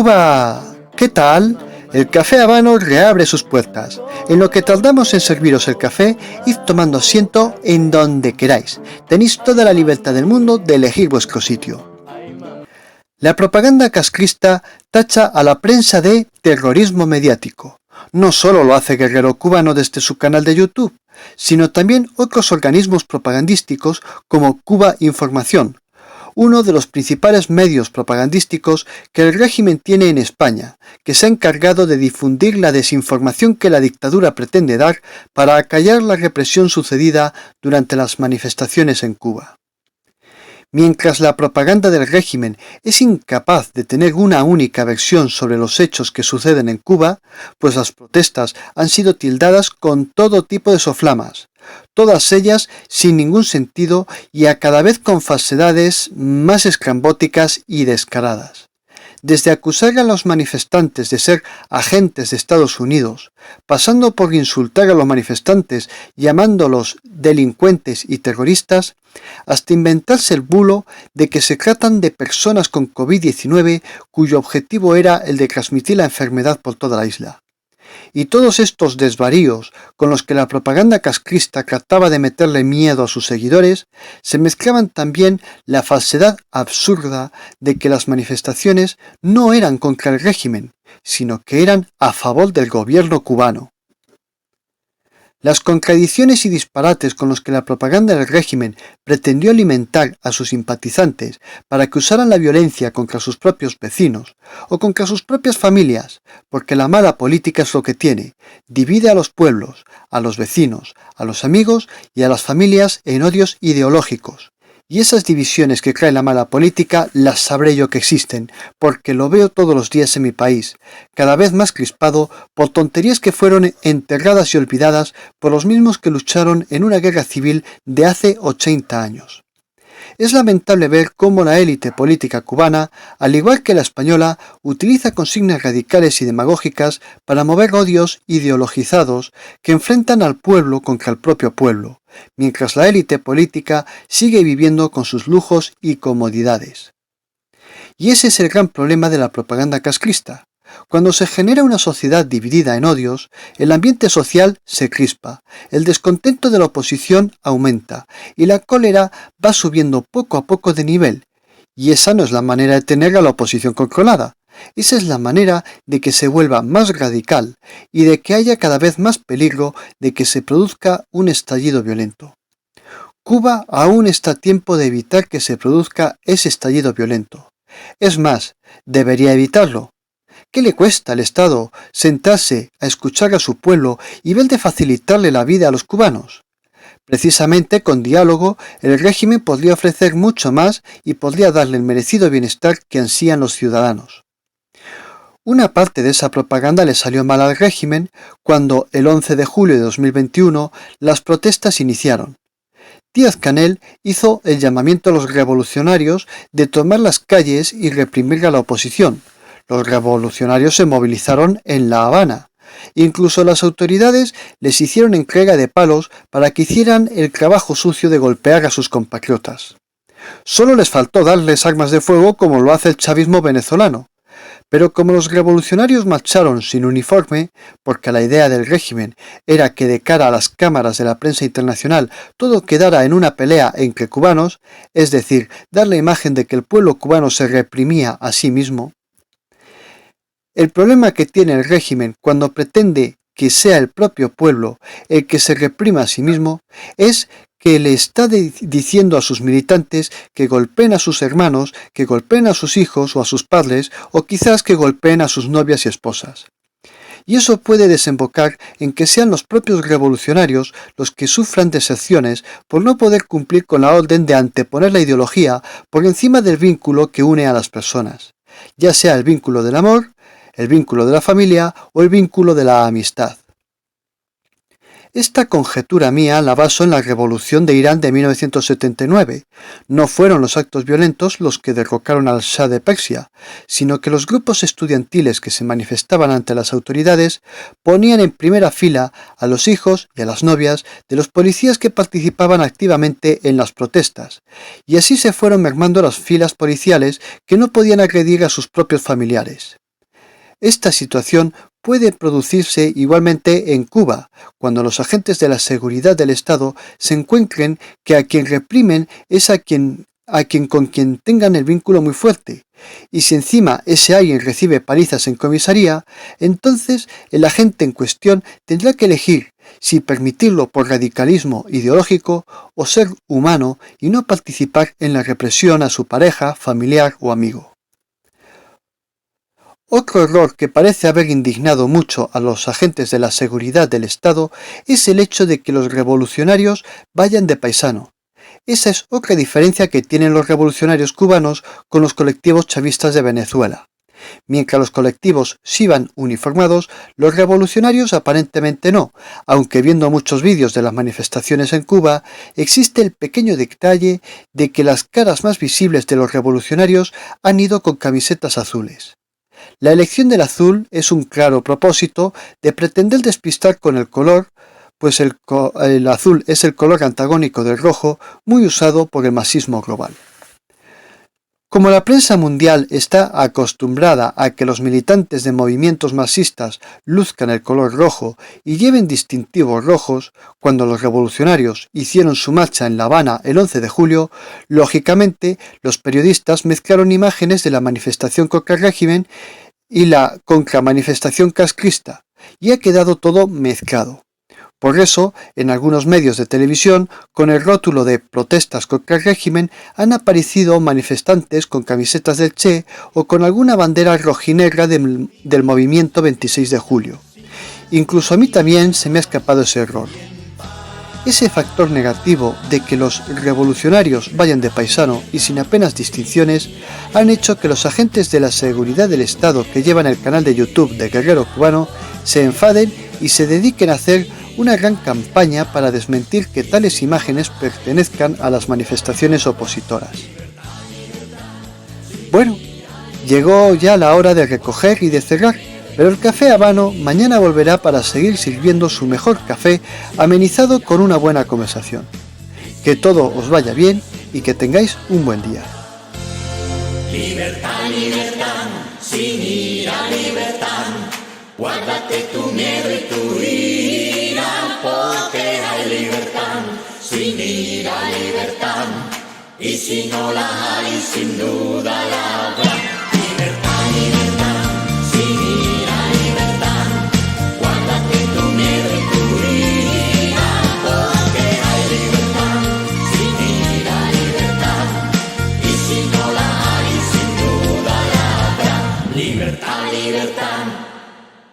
Cuba, ¿qué tal? El café Habano reabre sus puertas. En lo que tardamos en serviros el café, id tomando asiento en donde queráis. Tenéis toda la libertad del mundo de elegir vuestro sitio. La propaganda cascrista tacha a la prensa de terrorismo mediático. No solo lo hace Guerrero Cubano desde su canal de YouTube, sino también otros organismos propagandísticos como Cuba Información, uno de los principales medios propagandísticos que el régimen tiene en España, que se ha encargado de difundir la desinformación que la dictadura pretende dar para acallar la represión sucedida durante las manifestaciones en Cuba. Mientras la propaganda del régimen es incapaz de tener una única versión sobre los hechos que suceden en Cuba, pues las protestas han sido tildadas con todo tipo de soflamas, todas ellas sin ningún sentido y a cada vez con falsedades más escambóticas y descaradas. Desde acusar a los manifestantes de ser agentes de Estados Unidos, pasando por insultar a los manifestantes llamándolos delincuentes y terroristas, hasta inventarse el bulo de que se tratan de personas con COVID-19 cuyo objetivo era el de transmitir la enfermedad por toda la isla. Y todos estos desvaríos con los que la propaganda cascrista trataba de meterle miedo a sus seguidores, se mezclaban también la falsedad absurda de que las manifestaciones no eran contra el régimen, sino que eran a favor del gobierno cubano. Las contradicciones y disparates con los que la propaganda del régimen pretendió alimentar a sus simpatizantes para que usaran la violencia contra sus propios vecinos o contra sus propias familias, porque la mala política es lo que tiene, divide a los pueblos, a los vecinos, a los amigos y a las familias en odios ideológicos. Y esas divisiones que trae la mala política las sabré yo que existen, porque lo veo todos los días en mi país, cada vez más crispado por tonterías que fueron enterradas y olvidadas por los mismos que lucharon en una guerra civil de hace 80 años. Es lamentable ver cómo la élite política cubana, al igual que la española, utiliza consignas radicales y demagógicas para mover odios ideologizados que enfrentan al pueblo contra el propio pueblo, mientras la élite política sigue viviendo con sus lujos y comodidades. Y ese es el gran problema de la propaganda cascrista. Cuando se genera una sociedad dividida en odios, el ambiente social se crispa, el descontento de la oposición aumenta y la cólera va subiendo poco a poco de nivel. Y esa no es la manera de tener a la oposición controlada. Esa es la manera de que se vuelva más radical y de que haya cada vez más peligro de que se produzca un estallido violento. Cuba aún está a tiempo de evitar que se produzca ese estallido violento. Es más, debería evitarlo. ¿Qué le cuesta al Estado sentarse a escuchar a su pueblo y ver de facilitarle la vida a los cubanos? Precisamente con diálogo el régimen podría ofrecer mucho más y podría darle el merecido bienestar que ansían los ciudadanos. Una parte de esa propaganda le salió mal al régimen cuando el 11 de julio de 2021 las protestas iniciaron. Díaz-Canel hizo el llamamiento a los revolucionarios de tomar las calles y reprimir a la oposición. Los revolucionarios se movilizaron en La Habana. Incluso las autoridades les hicieron entrega de palos para que hicieran el trabajo sucio de golpear a sus compatriotas. Solo les faltó darles armas de fuego como lo hace el chavismo venezolano. Pero como los revolucionarios marcharon sin uniforme, porque la idea del régimen era que de cara a las cámaras de la prensa internacional todo quedara en una pelea entre cubanos, es decir, dar la imagen de que el pueblo cubano se reprimía a sí mismo, el problema que tiene el régimen cuando pretende que sea el propio pueblo el que se reprima a sí mismo es que le está diciendo a sus militantes que golpeen a sus hermanos, que golpeen a sus hijos o a sus padres o quizás que golpeen a sus novias y esposas. Y eso puede desembocar en que sean los propios revolucionarios los que sufran deserciones por no poder cumplir con la orden de anteponer la ideología por encima del vínculo que une a las personas, ya sea el vínculo del amor, el vínculo de la familia o el vínculo de la amistad. Esta conjetura mía la baso en la revolución de Irán de 1979. No fueron los actos violentos los que derrocaron al Shah de Persia, sino que los grupos estudiantiles que se manifestaban ante las autoridades ponían en primera fila a los hijos y a las novias de los policías que participaban activamente en las protestas, y así se fueron mermando las filas policiales que no podían agredir a sus propios familiares. Esta situación puede producirse igualmente en Cuba, cuando los agentes de la seguridad del Estado se encuentren que a quien reprimen es a quien con quien tengan el vínculo muy fuerte, y si encima ese alguien recibe palizas en comisaría, entonces el agente en cuestión tendrá que elegir si permitirlo por radicalismo ideológico o ser humano y no participar en la represión a su pareja, familiar o amigo. Otro error que parece haber indignado mucho a los agentes de la seguridad del Estado es el hecho de que los revolucionarios vayan de paisano. Esa es otra diferencia que tienen los revolucionarios cubanos con los colectivos chavistas de Venezuela. Mientras los colectivos sí van uniformados, los revolucionarios aparentemente no, aunque viendo muchos vídeos de las manifestaciones en Cuba, existe el pequeño detalle de que las caras más visibles de los revolucionarios han ido con camisetas azules. La elección del azul es un claro propósito de pretender despistar con el color, pues el azul es el color antagónico del rojo, muy usado por el masismo global. Como la prensa mundial está acostumbrada a que los militantes de movimientos masistas luzcan el color rojo y lleven distintivos rojos, cuando los revolucionarios hicieron su marcha en La Habana el 11 de julio, lógicamente los periodistas mezclaron imágenes de la manifestación contra el régimen y la contramanifestación cascrista, y ha quedado todo mezclado. Por eso, en algunos medios de televisión, con el rótulo de protestas contra el régimen, han aparecido manifestantes con camisetas del Che o con alguna bandera rojinegra del movimiento 26 de julio. Incluso a mí también se me ha escapado ese error. Ese factor negativo de que los revolucionarios vayan de paisano y sin apenas distinciones han hecho que los agentes de la seguridad del Estado que llevan el canal de YouTube de Guerrero Cubano se enfaden y se dediquen a hacer una gran campaña para desmentir que tales imágenes pertenezcan a las manifestaciones opositoras. Bueno, llegó ya la hora de recoger y de cerrar, pero el Café Habano mañana volverá para seguir sirviendo su mejor café amenizado con una buena conversación. Que todo os vaya bien y que tengáis un buen día. Libertad, libertad, sin ira, libertad. Guárdate tu miedo y tu ira, porque hay libertad, sin ira, libertad. Y si no la hay, sin duda.